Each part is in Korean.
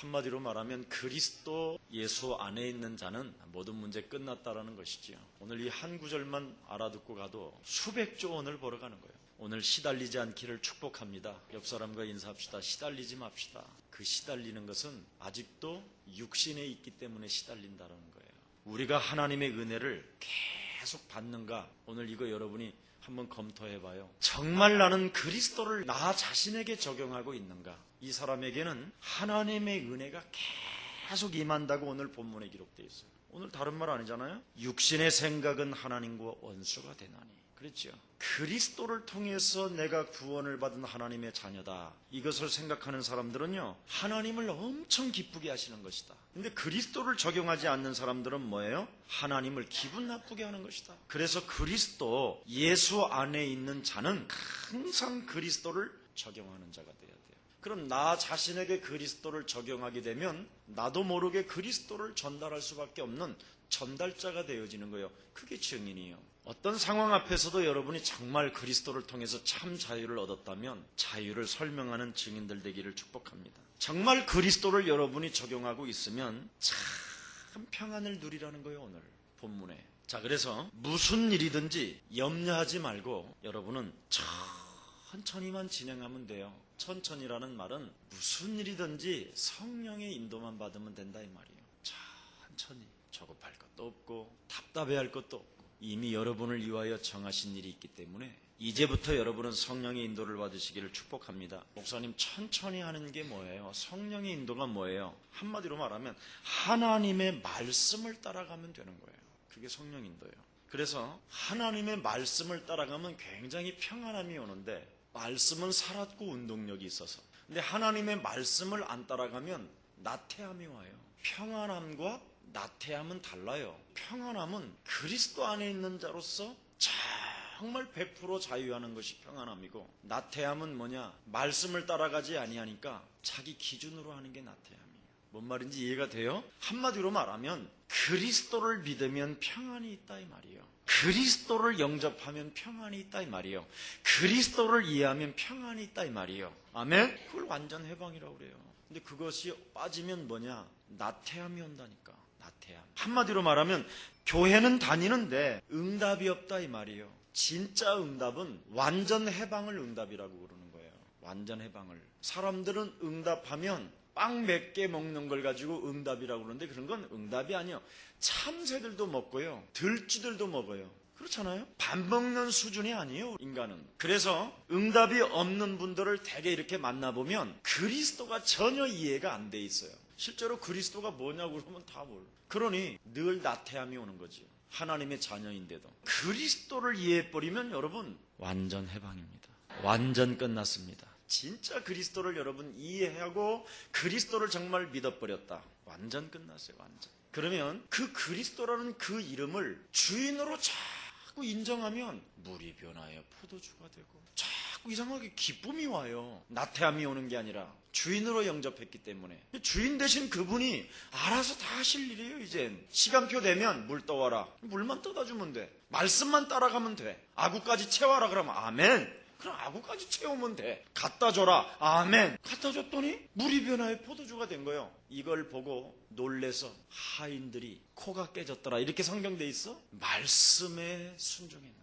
한마디로 말하면 그리스도 예수 안에 있는 자는 모든 문제 끝났다라는 것이지요. 오늘 이 한 구절만 알아듣고 가도 수백조 원을 벌어가는 거예요. 오늘 시달리지 않기를 축복합니다. 옆 사람과 인사합시다. 시달리지 맙시다. 그 시달리는 것은 아직도 육신에 있기 때문에 시달린다는 거예요. 우리가 하나님의 은혜를 계속 받는가? 오늘 이거 여러분이 한번 검토해봐요. 정말 나는 그리스도를 나 자신에게 적용하고 있는가? 이 사람에게는 하나님의 은혜가 계속 임한다고 오늘 본문에 기록되어 있어요. 오늘 다른 말 아니잖아요. 육신의 생각은 하나님과 원수가 되나니. 그렇죠. 그리스도를 통해서 내가 구원을 받은 하나님의 자녀다. 이것을 생각하는 사람들은요, 하나님을 엄청 기쁘게 하시는 것이다. 근데 그리스도를 적용하지 않는 사람들은 뭐예요? 하나님을 기분 나쁘게 하는 것이다. 그래서 그리스도, 예수 안에 있는 자는 항상 그리스도를 적용하는 자가 돼야 돼요. 그럼 나 자신에게 그리스도를 적용하게 되면 나도 모르게 그리스도를 전달할 수밖에 없는 전달자가 되어지는 거예요. 그게 증인이에요. 어떤 상황 앞에서도 여러분이 정말 그리스도를 통해서 참 자유를 얻었다면 자유를 설명하는 증인들 되기를 축복합니다. 정말 그리스도를 여러분이 적용하고 있으면 참 평안을 누리라는 거예요. 오늘 본문에. 자, 그래서 무슨 일이든지 염려하지 말고 여러분은 천천히만 진행하면 돼요. 천천히라는 말은 무슨 일이든지 성령의 인도만 받으면 된다 이 말이에요. 천천히. 조급할 것도 없고 답답해할 것도 없고 이미 여러분을 위하여 정하신 일이 있기 때문에 이제부터 여러분은 성령의 인도를 받으시기를 축복합니다. 목사님, 천천히 하는 게 뭐예요? 성령의 인도가 뭐예요? 한마디로 말하면 하나님의 말씀을 따라가면 되는 거예요. 그게 성령 인도예요. 그래서 하나님의 말씀을 따라가면 굉장히 평안함이 오는데 말씀은 살았고 운동력이 있어서, 근데 하나님의 말씀을 안 따라가면 나태함이 와요. 평안함과 나태함은 달라요. 평안함은 그리스도 안에 있는 자로서 정말 100% 자유하는 것이 평안함이고, 나태함은 뭐냐? 말씀을 따라가지 아니하니까 자기 기준으로 하는 게 나태함이에요. 뭔 말인지 이해가 돼요? 한마디로 말하면 그리스도를 믿으면 평안이 있다 이 말이에요. 그리스도를 영접하면 평안이 있다 이 말이에요. 그리스도를 이해하면 평안이 있다 이 말이에요. 아멘? 그걸 완전 해방이라고 그래요. 근데 그것이 빠지면 뭐냐? 나태함이 온다니까. 나태함. 한마디로 말하면 교회는 다니는데 응답이 없다 이 말이에요. 진짜 응답은 완전 해방을 응답이라고 그러는 거예요. 완전 해방을. 사람들은 응답하면 빵 몇 개 먹는 걸 가지고 응답이라고 그러는데 그런 건 응답이 아니에요. 참새들도 먹고요, 들쥐들도 먹어요. 그렇잖아요? 밥 먹는 수준이 아니에요, 인간은. 그래서 응답이 없는 분들을 대개 이렇게 만나보면 그리스도가 전혀 이해가 안 돼 있어요. 실제로 그리스도가 뭐냐고 그러면 다 몰라. 그러니 늘 나태함이 오는 거지. 하나님의 자녀인데도. 그리스도를 이해해버리면 여러분 완전 해방입니다. 완전 끝났습니다. 진짜 그리스도를 여러분 이해하고 그리스도를 정말 믿어버렸다. 완전 끝났어요. 완전. 그러면 그 그리스도라는 그 이름을 주인으로 자꾸 인정하면 물이 변하여 포도주가 되고 자꾸 이상하게 기쁨이 와요. 나태함이 오는 게 아니라 주인으로 영접했기 때문에. 주인 대신 그분이 알아서 다 하실 일이에요. 이젠 시간표 되면 물 떠와라. 물만 떠다 주면 돼. 말씀만 따라가면 돼. 아구까지 채워라 그러면 아멘. 그럼 아구까지 채우면 돼. 갖다 줘라. 아멘. 갖다 줬더니 물이 변하여 포도주가 된 거예요. 이걸 보고 놀래서 하인들이 코가 깨졌더라. 이렇게 성경돼 있어? 말씀에 순종했는가.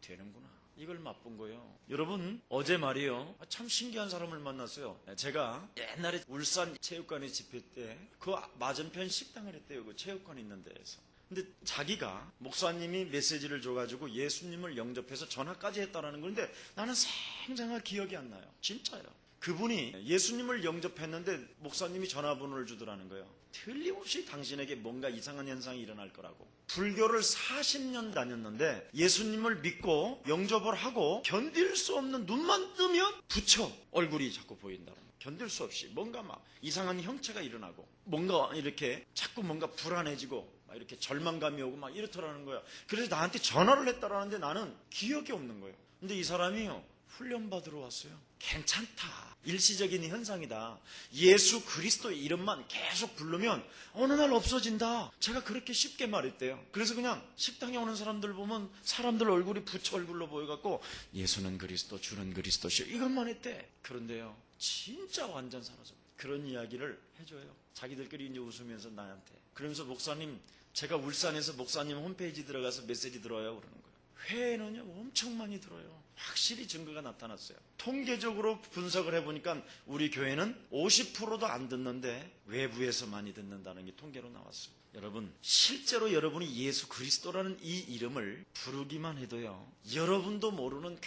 되는구나. 이걸 맛본 거예요. 여러분, 어제 말이요, 참 신기한 사람을 만났어요. 제가 옛날에 울산 체육관에 집회 때 그 맞은편 식당을 했대요. 그 체육관 있는 데에서. 근데 자기가 목사님이 메시지를 줘가지고 예수님을 영접해서 전화까지 했다라는 건데 나는 생생한 기억이 안 나요. 진짜요. 그분이 예수님을 영접했는데 목사님이 전화번호를 주더라는 거예요. 틀림없이 당신에게 뭔가 이상한 현상이 일어날 거라고. 불교를 40년 다녔는데 예수님을 믿고 영접을 하고 견딜 수 없는, 눈만 뜨면 부처 얼굴이 자꾸 보인다는 거예요. 견딜 수 없이 뭔가 막 이상한 형체가 일어나고 뭔가 이렇게 자꾸 뭔가 불안해지고 막 이렇게 절망감이 오고 막 이렇더라는 거야. 그래서 나한테 전화를 했다라는데 나는 기억이 없는 거예요. 근데 이 사람이요, 훈련받으러 왔어요. 괜찮다. 일시적인 현상이다. 예수 그리스도의 이름만 계속 부르면 어느 날 없어진다. 제가 그렇게 쉽게 말했대요. 그래서 그냥 식당에 오는 사람들 보면 사람들 얼굴이 부처 얼굴로 보여갖고 예수는 그리스도, 주는 그리스도시오, 이것만 했대. 그런데요, 진짜 완전 사라져. 그런 이야기를 해줘요. 자기들끼리 이제 웃으면서 나한테. 그러면서 목사님, 제가 울산에서 목사님 홈페이지 들어가서 메시지 들어요 그러는 거예요. 회에는요 엄청 많이 들어요. 확실히 증거가 나타났어요. 통계적으로 분석을 해보니까 우리 교회는 50%도 안 듣는데 외부에서 많이 듣는다는 게 통계로 나왔어요. 여러분, 실제로 여러분이 예수 그리스도라는 이 이름을 부르기만 해도요, 여러분도 모르는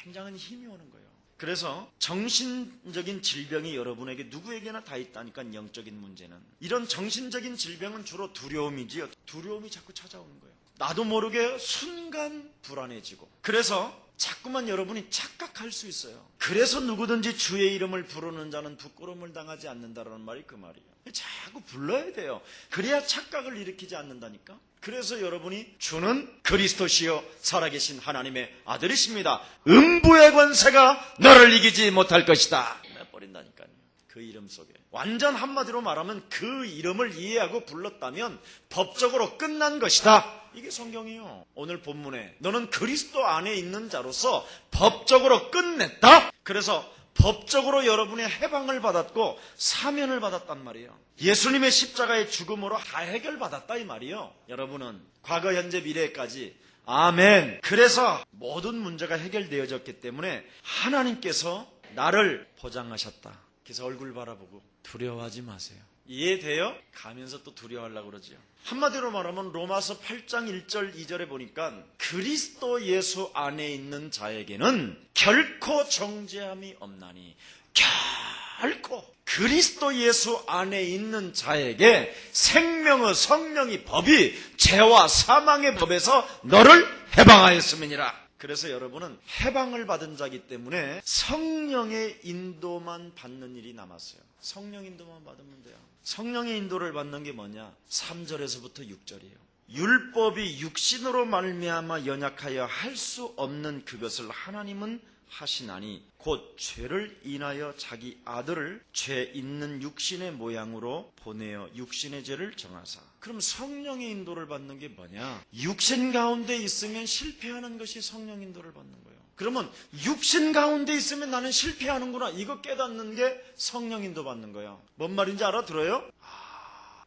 굉장한 힘이 오는 거예요. 그래서 정신적인 질병이 여러분에게 누구에게나 다 있다니까, 영적인 문제는. 이런 정신적인 질병은 주로 두려움이지요. 두려움이 자꾸 찾아오는 거예요. 나도 모르게 순간 불안해지고. 그래서 자꾸만 여러분이 착각할 수 있어요. 그래서 누구든지 주의 이름을 부르는 자는 부끄러움을 당하지 않는다라는 말이 그 말이에요. 자꾸 불러야 돼요. 그래야 착각을 일으키지 않는다니까. 그래서 여러분이 주는 그리스도시요 살아계신 하나님의 아들이십니다. 음부의 권세가 너를 이기지 못할 것이다. 내버린다니까요. 그 이름 속에. 완전 한마디로 말하면 그 이름을 이해하고 불렀다면 법적으로 끝난 것이다. 이게 성경이에요. 오늘 본문에 너는 그리스도 안에 있는 자로서 법적으로 끝냈다. 그래서 법적으로 여러분의 해방을 받았고 사면을 받았단 말이에요. 예수님의 십자가의 죽음으로 다 해결받았다 이 말이에요. 여러분은 과거, 현재, 미래까지. 아멘. 그래서 모든 문제가 해결되어졌기 때문에 하나님께서 나를 보장하셨다. 그래서 얼굴 바라보고 두려워하지 마세요. 이해돼요? 가면서 또 두려워하려고 그러지요. 한마디로 말하면 로마서 8장 1절 2절에 보니까 그리스도 예수 안에 있는 자에게는 결코 정죄함이 없나니, 결코 그리스도 예수 안에 있는 자에게 생명의 성령의 법이 죄와 사망의 법에서 너를 해방하였음이니라. 그래서 여러분은 해방을 받은 자이기 때문에 성령의 인도만 받는 일이 남았어요. 성령 인도만 받으면 돼요. 성령의 인도를 받는 게 뭐냐? 3절에서부터 6절이에요. 율법이 육신으로 말미암아 연약하여 할 수 없는 그것을 하나님은 하시나니 곧 죄를 인하여 자기 아들을 죄 있는 육신의 모양으로 보내어 육신의 죄를 정하사. 그럼 성령의 인도를 받는 게 뭐냐? 육신 가운데 있으면 실패하는 것이 성령 인도를 받는 거예요. 그러면 육신 가운데 있으면 나는 실패하는구나, 이거 깨닫는 게 성령 인도 받는 거예요. 뭔 말인지 알아들어요?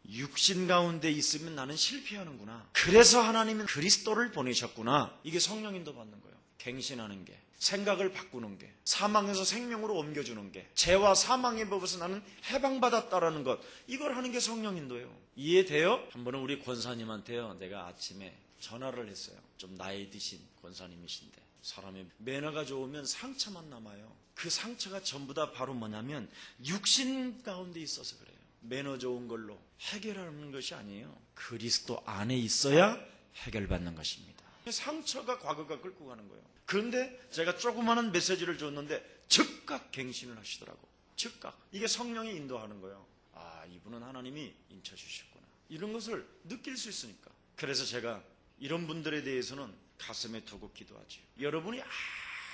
육신 가운데 있으면 나는 실패하는구나, 그래서 하나님은 그리스도를 보내셨구나, 이게 성령 인도 받는 거예요. 갱신하는 게, 생각을 바꾸는 게, 사망에서 생명으로 옮겨주는 게, 죄와 사망의 법에서 나는 해방받았다라는 것, 이걸 하는 게 성령 인도예요. 이해돼요? 한 번은 우리 권사님한테요, 내가 아침에 전화를 했어요. 좀 나이 드신 권사님이신데 사람의 매너가 좋으면 상처만 남아요. 그 상처가 전부 다 바로 뭐냐면 육신 가운데 있어서 그래요. 매너 좋은 걸로 해결하는 것이 아니에요. 그리스도 안에 있어야 해결받는 것입니다. 상처가 과거가 끌고 가는 거예요. 그런데 제가 조그마한 메시지를 줬는데 즉각 갱신을 하시더라고. 즉각. 이게 성령이 인도하는 거예요. 아, 이분은 하나님이 인쳐주셨구나, 이런 것을 느낄 수 있으니까. 그래서 제가 이런 분들에 대해서는 가슴에 두고 기도하죠. 여러분이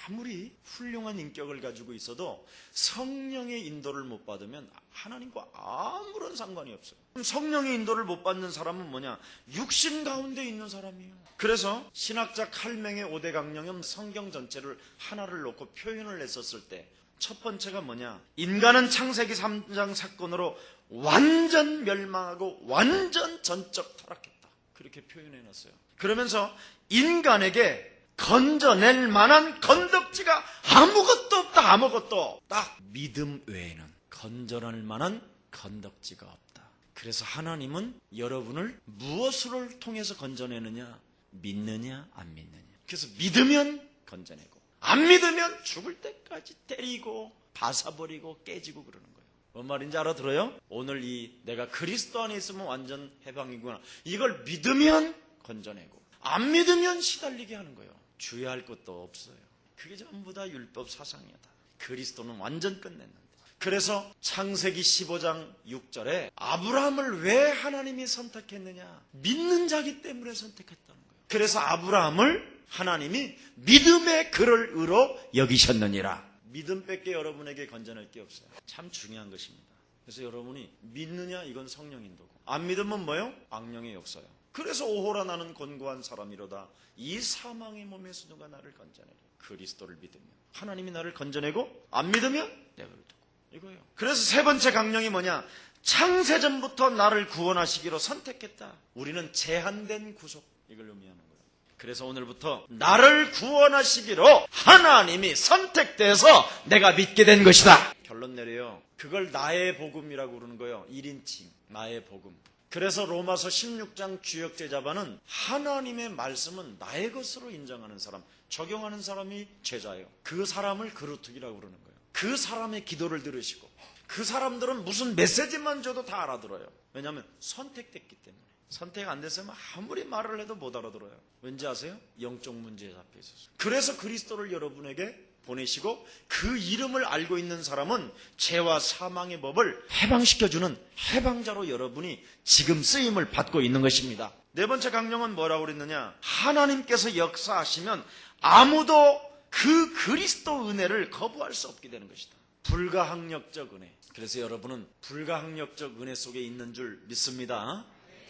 아무리 훌륭한 인격을 가지고 있어도 성령의 인도를 못 받으면 하나님과 아무런 상관이 없어요. 성령의 인도를 못 받는 사람은 뭐냐? 육신 가운데 있는 사람이에요. 그래서 신학자 칼맹의 5대 강령은 성경 전체를 하나를 놓고 표현을 했었을 때 첫 번째가 뭐냐? 인간은 창세기 3장 사건으로 완전 멸망하고 완전 전적 타락했다, 그렇게 표현해놨어요. 그러면서 인간에게 건져낼 만한 건덕지가 아무것도 없다. 아무것도. 딱 믿음 외에는 건져낼 만한 건덕지가 없다. 그래서 하나님은 여러분을 무엇을 통해서 건져내느냐? 믿느냐 안 믿느냐. 그래서 믿으면 건져내고 안 믿으면 죽을 때까지 때리고 바사버리고 깨지고 그러는 거예요. 뭔 말인지 알아들어요? 오늘 이 내가 그리스도 안에 있으면 완전 해방이구나, 이걸 믿으면 건져내고 안 믿으면 시달리게 하는 거예요. 주의할 것도 없어요. 그게 전부 다 율법 사상이다. 그리스도는 완전 끝냈는데. 그래서 창세기 15장 6절에 아브라함을 왜 하나님이 선택했느냐? 믿는 자기 때문에 선택했다는 거예요. 그래서 아브라함을 하나님이 믿음의 그를 의로 여기셨느니라. 믿음밖에 여러분에게 건져낼 게 없어요. 참 중요한 것입니다. 그래서 여러분이 믿느냐? 이건 성령 인도고, 안 믿으면 뭐예요? 악령의 역사예요. 그래서 오호라 나는 곤고한 사람이로다. 이 사망의 몸에서 누가 나를 건져내리? 그리스도를 믿으면 하나님이 나를 건져내고, 안 믿으면 내버려두고. 이거예요. 그래서 세 번째 강령이 뭐냐? 창세전부터 나를 구원하시기로 선택했다. 우리는 제한된 구속, 이걸 의미하는 거예요. 그래서 오늘부터 나를 구원하시기로 하나님이 선택돼서 내가 믿게 된 것이다. 결론 내려요. 그걸 나의 복음이라고 그러는 거예요. 1인칭, 나의 복음. 그래서 로마서 16장 주역제자반은 하나님의 말씀은 나의 것으로 인정하는 사람, 적용하는 사람이 제자예요. 그 사람을 그루트기라고 그러는 거예요. 그 사람의 기도를 들으시고 그 사람들은 무슨 메시지만 줘도 다 알아들어요. 왜냐하면 선택됐기 때문에. 선택 안 됐으면 아무리 말을 해도 못 알아들어요. 왠지 아세요? 영적 문제에 잡혀 있었어요. 그래서 그리스도를 여러분에게 보내시고 그 이름을 알고 있는 사람은 죄와 사망의 법을 해방시켜주는 해방자로 여러분이 지금 쓰임을 받고 있는 것입니다. 네 번째 강령은 뭐라고 그랬느냐? 하나님께서 역사하시면 아무도 그 그리스도 은혜를 거부할 수 없게 되는 것이다. 불가항력적 은혜. 그래서 여러분은 불가항력적 은혜 속에 있는 줄 믿습니다.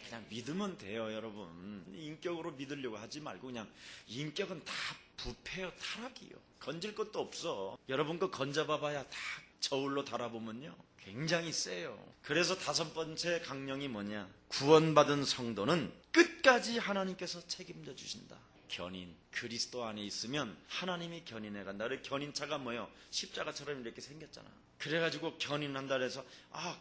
그냥 믿으면 돼요, 여러분. 인격으로 믿으려고 하지 말고 그냥 인격은 다 부패요, 타락이요. 건질 것도 없어. 여러분 거 건져봐봐야 다 저울로 달아보면요 굉장히 세요. 그래서 다섯 번째 강령이 뭐냐? 구원받은 성도는 끝까지 하나님께서 책임져 주신다. 견인, 그리스도 안에 있으면 하나님이 견인해 간다. 그래 견인차가 뭐예요? 십자가처럼 이렇게 생겼잖아. 그래가지고 견인한다 그래서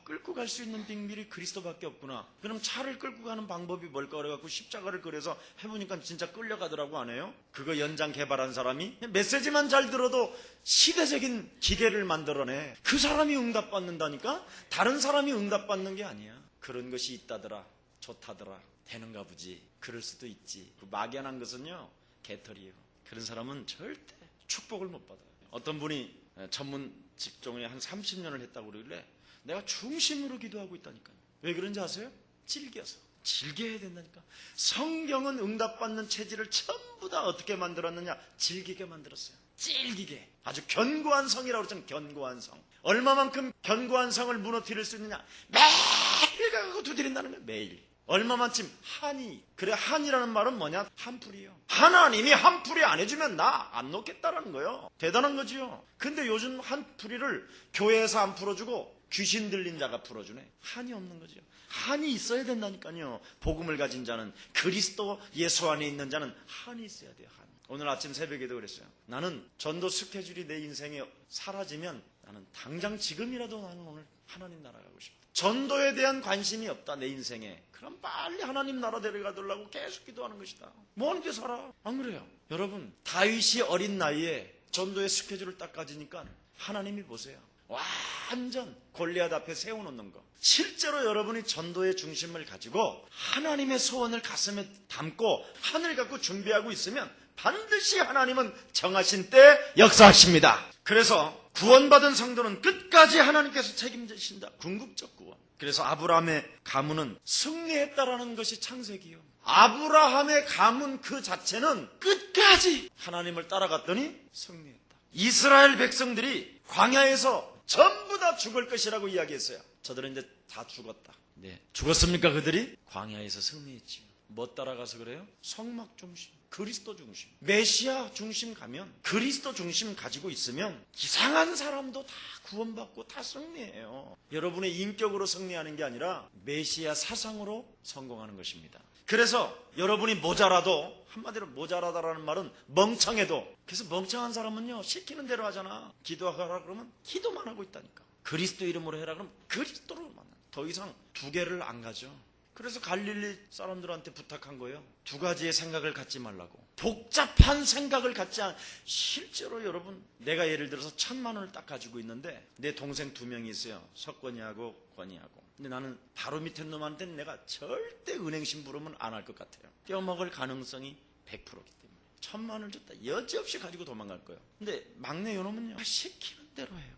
끌고 갈 수 있는 빙밀이 그리스도밖에 없구나. 그럼 차를 끌고 가는 방법이 뭘까 그래갖고 십자가를 그려서 해보니까 진짜 끌려가더라고. 안 해요? 그거 연장 개발한 사람이 메시지만 잘 들어도 시대적인 기계를 만들어내. 그 사람이 응답받는다니까? 다른 사람이 응답받는 게 아니야. 그런 것이 있다더라, 좋다더라, 되는가 보지. 그럴 수도 있지. 그 막연한 것은요 개털이에요. 그런 사람은 절대 축복을 못 받아요. 어떤 분이 전문 직종에 한 30년을 했다고 그러길래 내가 중심으로 기도하고 있다니까요. 왜 그런지 아세요? 질겨서. 즐겨야 된다니까. 성경은 응답받는 체질을 전부 다 어떻게 만들었느냐? 즐기게 만들었어요. 질기게. 아주 견고한 성이라고 그러잖아요. 견고한 성. 얼마만큼 견고한 성을 무너뜨릴 수 있느냐? 매일 가고 두드린다는 거예요. 매일. 얼마만큼 한이. 그래 한이라는 말은 뭐냐? 한풀이요. 하나님이 한풀이 안 해주면 나 안 놓겠다라는 거예요. 대단한 거지요. 근데 요즘 한풀이를 교회에서 안 풀어주고 귀신 들린 자가 풀어주네. 한이 없는 거죠. 한이 있어야 된다니까요. 복음을 가진 자는, 그리스도 예수 안에 있는 자는 한이 있어야 돼요. 한. 오늘 아침 새벽에도 그랬어요. 나는 전도 스케줄이 내 인생에 사라지면 나는 당장 지금이라도 나는 오늘 하나님 나라 가고 싶다. 전도에 대한 관심이 없다 내 인생에. 그럼 빨리 하나님 나라 데려가달라고 계속 기도하는 것이다. 뭐 하는 게 살아? 안 그래요? 여러분 다윗이 어린 나이에 전도의 스케줄을 딱 가지니까 하나님이 보세요. 완전 골리앗 앞에 세워놓는 거. 실제로 여러분이 전도의 중심을 가지고 하나님의 소원을 가슴에 담고 하늘 갖고 준비하고 있으면 반드시 하나님은 정하신 때 역사하십니다. 그래서 구원받은 성도는 끝까지 하나님께서 책임지신다. 궁극적 구원. 그래서 아브라함의 가문은 승리했다라는 것이 창세기요. 아브라함의 가문 그 자체는 끝까지 하나님을 따라갔더니 승리했다. 이스라엘 백성들이 광야에서 전부 다 죽을 것이라고 이야기했어요. 저들은 이제 다 죽었다. 네. 죽었습니까 그들이? 광야에서 승리했지요. 뭐 따라가서 그래요? 성막 중심, 그리스도 중심, 메시아 중심 가면, 그리스도 중심 가지고 있으면 이상한 사람도 다 구원받고 다 승리해요. 여러분의 인격으로 승리하는 게 아니라 메시아 사상으로 성공하는 것입니다. 그래서 여러분이 모자라도, 한마디로 모자라다라는 말은 멍청해도, 그래서 멍청한 사람은요 시키는 대로 하잖아. 기도하라 그러면 기도만 하고 있다니까. 그리스도 이름으로 해라 그러면 그리스도로 만나. 더 이상 두 개를 안 가죠. 그래서 갈릴리 사람들한테 부탁한 거예요. 두 가지의 생각을 갖지 말라고. 복잡한 생각을 갖지 않. 실제로 여러분, 내가 예를 들어서 1,000만 원을 딱 가지고 있는데 내 동생 2명이 있어요. 석권이하고 권이하고. 근데 나는 바로 밑에 놈한테는 내가 절대 은행 심부름은 안 할 것 같아요. 떼어먹을 가능성이 100%이기 때문에. 1,000만 원을 줬다 여지없이 가지고 도망갈 거예요. 근데 막내 요놈은요 시키는 대로 해요.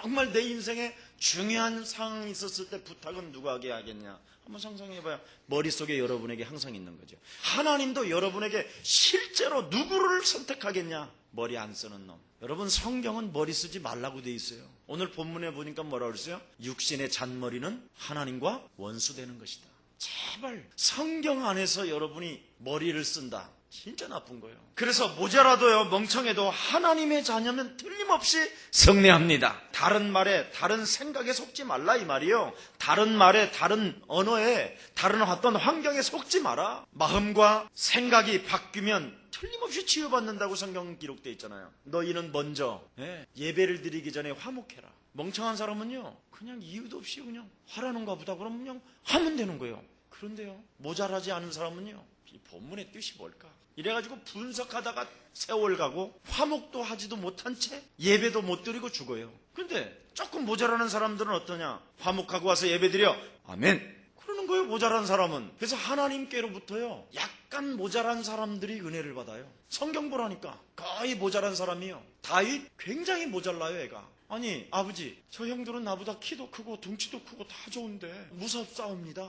정말 내 인생에 중요한 상황이 있었을 때 부탁은 누가 하게 하겠냐. 한번 상상해봐요. 머릿속에 여러분에게 항상 있는 거죠. 하나님도 여러분에게 실제로 누구를 선택하겠냐. 머리 안 쓰는 놈. 여러분 성경은 머리 쓰지 말라고 돼 있어요. 오늘 본문에 보니까 뭐라고 그랬어요? 육신의 잔머리는 하나님과 원수되는 것이다. 제발 성경 안에서 여러분이 머리를 쓴다. 진짜 나쁜 거예요. 그래서 모자라도요, 멍청해도 하나님의 자녀면 틀림없이 성례합니다. 다른 말에, 다른 생각에 속지 말라 이 말이요. 다른 말에, 다른 언어에, 다른 어떤 환경에 속지 마라. 마음과 생각이 바뀌면 틀림없이 치유받는다고 성경 기록되어 있잖아요. 너희는 먼저 예배를 드리기 전에 화목해라. 멍청한 사람은요, 그냥 이유도 없이 그냥 하라는가 보다 그러면 그냥 하면 되는 거예요. 그런데요, 모자라지 않은 사람은요, 이 본문의 뜻이 뭘까? 이래가지고 분석하다가 세월 가고 화목도 하지도 못한 채 예배도 못 드리고 죽어요. 근데 조금 모자라는 사람들은 어떠냐? 화목하고 와서 예배 드려. 아멘. 그러는 거예요, 모자란 사람은. 그래서 하나님께로부터요, 약간 모자란 사람들이 은혜를 받아요. 성경 보라니까 거의 모자란 사람이요. 다윗 굉장히 모자라요, 애가. 아니, 아버지, 저 형들은 나보다 키도 크고 덩치도 크고 다 좋은데 무섭사옵니다.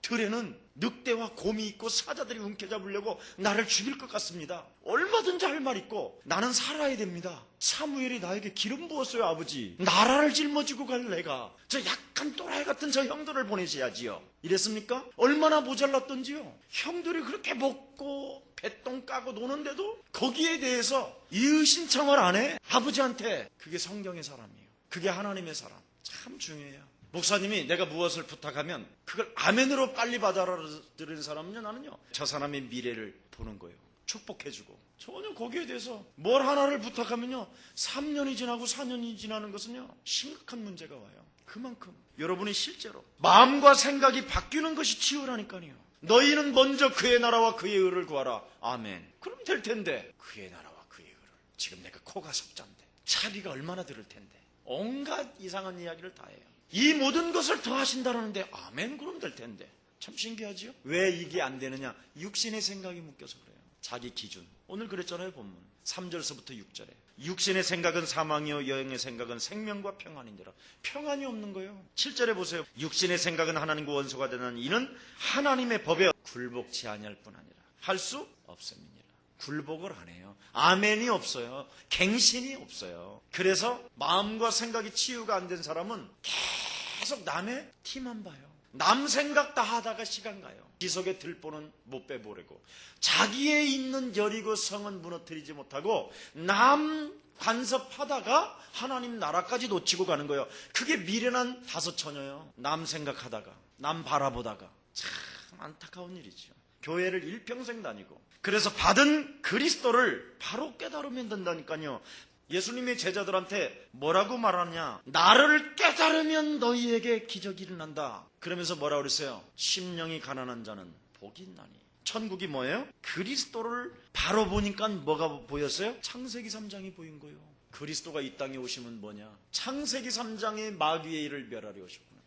들에는 늑대와 곰이 있고 사자들이 움켜잡으려고 나를 죽일 것 같습니다. 얼마든지 할 말 있고 나는 살아야 됩니다. 사무엘이 나에게 기름 부었어요, 아버지. 나라를 짊어지고 갈 내가 저 약간 또라이 같은 저 형들을 보내셔야지요. 이랬습니까? 얼마나 모자랐던지요. 형들이 그렇게 먹고 배똥 까고 노는데도 거기에 대해서 이의신청을 안 해. 아버지한테. 그게 성경의 사람이에요. 그게 하나님의 사람. 참 중요해요. 목사님이 내가 무엇을 부탁하면 그걸 아멘으로 빨리 받아들이는 사람은요, 나는요, 저 사람의 미래를 보는 거예요. 축복해주고. 전혀 거기에 대해서 뭘 하나를 부탁하면요, 3년이 지나고 4년이 지나는 것은요, 심각한 문제가 와요. 그만큼 여러분이 실제로 마음과 생각이 바뀌는 것이 치유라니까요. 너희는 먼저 그의 나라와 그의 의를 구하라. 아멘. 그럼 될 텐데. 그의 나라와 그의 의를. 지금 내가 코가 석잔데 차비가 얼마나 들을 텐데 온갖 이상한 이야기를 다 해요. 이 모든 것을 더하신다는데 아멘. 그럼 될 텐데. 참 신기하지요? 왜 이게 안 되느냐? 육신의 생각이 묶여서 그래요. 자기 기준. 오늘 그랬잖아요, 본문 3절서부터 6절에. 육신의 생각은 사망이요 영의 생각은 생명과 평안이니라. 평안이 없는 거예요. 7절에 보세요. 육신의 생각은 하나님과 원수가 되는 이는 하나님의 법에 굴복치 아니할 뿐 아니라 할 수 없음이니라. 굴복을 안 해요. 아멘이 없어요. 갱신이 없어요. 그래서 마음과 생각이 치유가 안 된 사람은 계속 남의 티만 봐요. 남 생각 다 하다가 시간 가요. 지속의 들보는 못 빼보려고 자기에 있는 여리고 성은 무너뜨리지 못하고 남 간섭하다가 하나님 나라까지 놓치고 가는 거예요. 그게 미련한 다섯 처녀요. 남 생각하다가 남 바라보다가. 참 안타까운 일이죠. 교회를 일평생 다니고 그래서 받은 그리스도를 바로 깨달으면 된다니까요. 예수님의 제자들한테 뭐라고 말하냐? 나를 깨달으면 너희에게 기적이 일어난다. 그러면서 뭐라고 그랬어요? 심령이 가난한 자는 복이 있나니. 천국이 뭐예요? 그리스도를 바로 보니까 뭐가 보였어요? 창세기 3장이 보인 거예요. 그리스도가 이 땅에 오시면 뭐냐? 창세기 3장의 마귀의 일을 멸하려 오셨구나.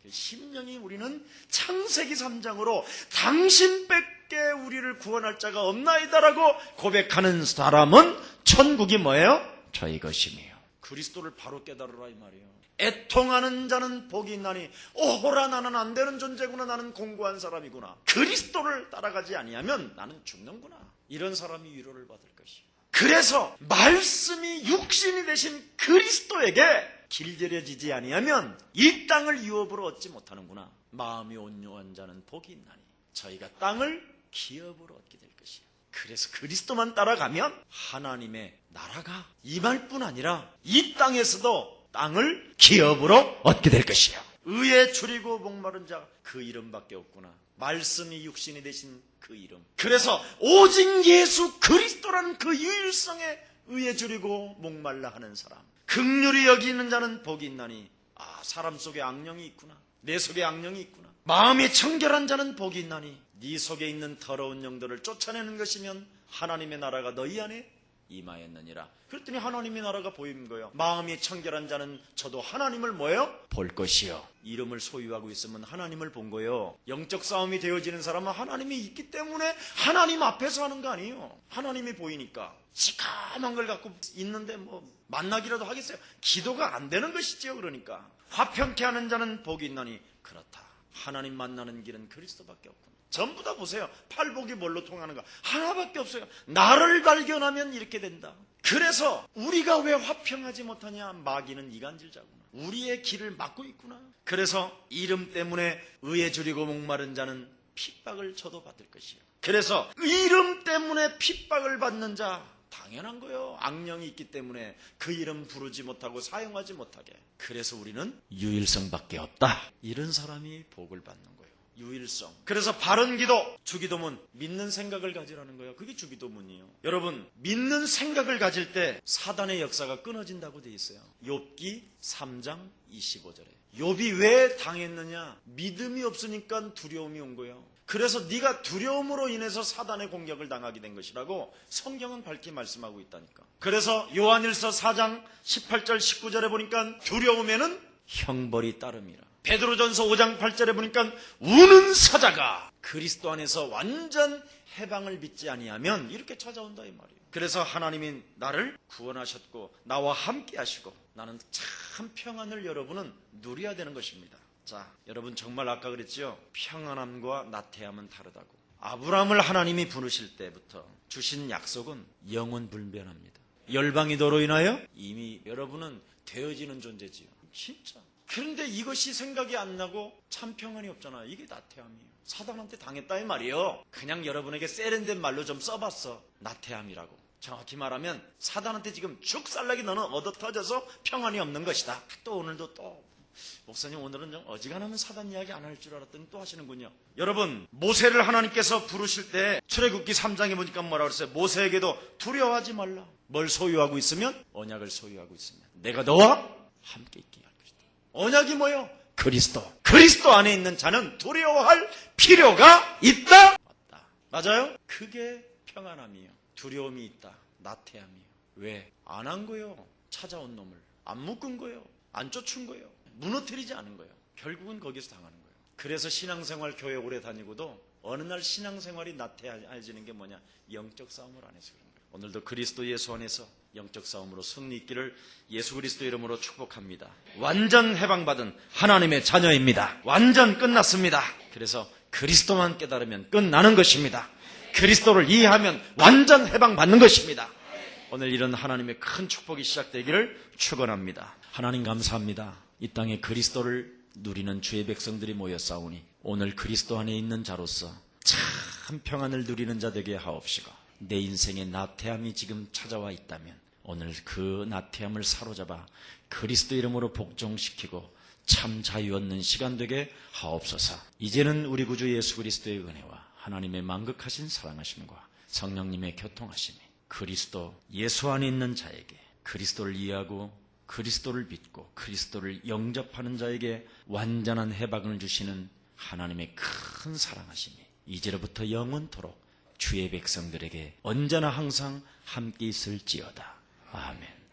심령이 우리는 창세기 3장으로 당신밖에 우리를 구원할 자가 없나이다라고 고백하는 사람은 천국이 뭐예요? 저희 것이며. 그리스도를 바로 깨달으라 이 말이에요. 애통하는 자는 복이 있나니 오호라 나는 안 되는 존재구나. 나는 공고한 사람이구나. 그리스도를 따라가지 아니하면 나는 죽는구나. 이런 사람이 위로를 받을 것이요. 그래서 말씀이 육신이 되신 그리스도에게 길들여지지 아니하면 이 땅을 유업으로 얻지 못하는구나. 마음이 온유한 자는 복이 있나니 저희가 땅을 기업으로 얻게 될 것이요. 그래서 그리스도만 따라가면 하나님의 나라가 임할 뿐 아니라 이 땅에서도 땅을 기업으로 얻게 될 것이요. 의에 줄이고 목마른 자 그 이름밖에 없구나. 말씀이 육신이 되신 그 이름. 그래서 오직 예수 그리스도라는 그 유일성에 의에 줄이고 목말라 하는 사람. 긍휼히 여기는 자는 복이 있나니. 아, 사람 속에 악령이 있구나. 내 속에 악령이 있구나. 마음이 청결한 자는 복이 있나니. 네 속에 있는 더러운 영들을 쫓아내는 것이면 하나님의 나라가 너희 안에 임하였느니라. 그랬더니 하나님의 나라가 보이는 거예요. 마음이 청결한 자는 저도 하나님을 뭐예요? 볼 것이요. 이름을 소유하고 있으면 하나님을 본 거예요. 영적 싸움이 되어지는 사람은 하나님이 있기 때문에 하나님 앞에서 하는 거 아니에요. 하나님이 보이니까. 시커먼 걸 갖고 있는데 뭐 만나기라도 하겠어요? 기도가 안 되는 것이지요. 그러니까 화평케 하는 자는 복이 있나니. 그렇다. 하나님 만나는 길은 그리스도밖에 없구나. 전부 다 보세요. 팔복이 뭘로 통하는가? 하나밖에 없어요. 나를 발견하면 이렇게 된다. 그래서 우리가 왜 화평하지 못하냐? 마귀는 이간질자구나. 우리의 길을 막고 있구나. 그래서 이름 때문에 의에 줄이고 목마른 자는 핍박을 저도 받을 것이요. 그래서 이름 때문에 핍박을 받는 자, 당연한 거예요. 악령이 있기 때문에 그 이름 부르지 못하고 사용하지 못하게. 그래서 우리는 유일성밖에 없다. 이런 사람이 복을 받는 거예요. 유일성. 그래서 바른 기도, 주기도문, 믿는 생각을 가지라는 거예요. 그게 주기도문이에요. 여러분, 믿는 생각을 가질 때 사단의 역사가 끊어진다고 돼 있어요. 욥기 3장 25절에. 욥이 왜 당했느냐? 믿음이 없으니까 두려움이 온 거예요. 그래서 네가 두려움으로 인해서 사단의 공격을 당하게 된 것이라고 성경은 밝히 말씀하고 있다니까. 그래서 요한일서 4장 18절 19절에 보니까 두려움에는 형벌이 따름이라. 베드로전서 5장 8절에 보니까 우는 사자가 그리스도 안에서 완전 해방을 믿지 아니하면 이렇게 찾아온다 이 말이에요. 그래서 하나님이 나를 구원하셨고 나와 함께 하시고 나는 참 평안을 여러분은 누려야 되는 것입니다. 자, 여러분 정말 아까 그랬죠? 평안함과 나태함은 다르다고. 아브라함을 하나님이 부르실 때부터 주신 약속은 영원불변합니다. 열방이 너로 인하여 이미 여러분은 되어지는 존재지요. 진짜. 그런데 이것이 생각이 안 나고 참 평안이 없잖아요. 이게 나태함이에요. 사단한테 당했다 이 말이에요. 그냥 여러분에게 세련된 말로 좀 써봤어. 나태함이라고. 정확히 말하면 사단한테 지금 죽살나게 너는 얻어터져서 평안이 없는 것이다. 또 오늘도 또 목사님 오늘은 좀 어지간하면 사단 이야기 안 할 줄 알았더니 또 하시는군요. 여러분, 모세를 하나님께서 부르실 때 출애굽기 3장에 보니까 뭐라고 그랬어요? 모세에게도 두려워하지 말라. 뭘 소유하고 있으면? 언약을 소유하고 있으면 내가 너와 함께 있게 할 것이다. 언약이 뭐예요? 그리스도. 그리스도 안에 있는 자는 두려워할 필요가 있다? 없다. 맞아요? 그게 평안함이에요. 두려움이 있다. 나태함이에요. 왜? 안 한 거예요. 찾아온 놈을. 안 묶은 거예요. 안 쫓은 거예요. 무너뜨리지 않은 거예요. 결국은 거기서 당하는 거예요. 그래서 신앙생활 교회 오래 다니고도 어느 날 신앙생활이 나태해지는 게 뭐냐? 영적 싸움을 안 해서 그런 거예요. 오늘도 그리스도 예수 안에서 영적 싸움으로 승리 있기를 예수 그리스도 이름으로 축복합니다. 완전 해방받은 하나님의 자녀입니다. 완전 끝났습니다. 그래서 그리스도만 깨달으면 끝나는 것입니다. 그리스도를 이해하면 완전 해방받는 것입니다. 오늘 이런 하나님의 큰 축복이 시작되기를 축원합니다. 하나님 감사합니다. 이 땅에 그리스도를 누리는 주의 백성들이 모였사오니 오늘 그리스도 안에 있는 자로서 참 평안을 누리는 자 되게 하옵시고 내 인생에 나태함이 지금 찾아와 있다면 오늘 그 나태함을 사로잡아 그리스도 이름으로 복종시키고 참 자유 얻는 시간 되게 하옵소서. 이제는 우리 구주 예수 그리스도의 은혜와 하나님의 만극하신 사랑하심과 성령님의 교통하심이 그리스도 예수 안에 있는 자에게 그리스도를 이해하고 그리스도를 믿고 그리스도를 영접하는 자에게 완전한 해방을 주시는 하나님의 큰 사랑하심이 이제로부터 영원토록 주의 백성들에게 언제나 항상 함께 있을지어다. 아멘.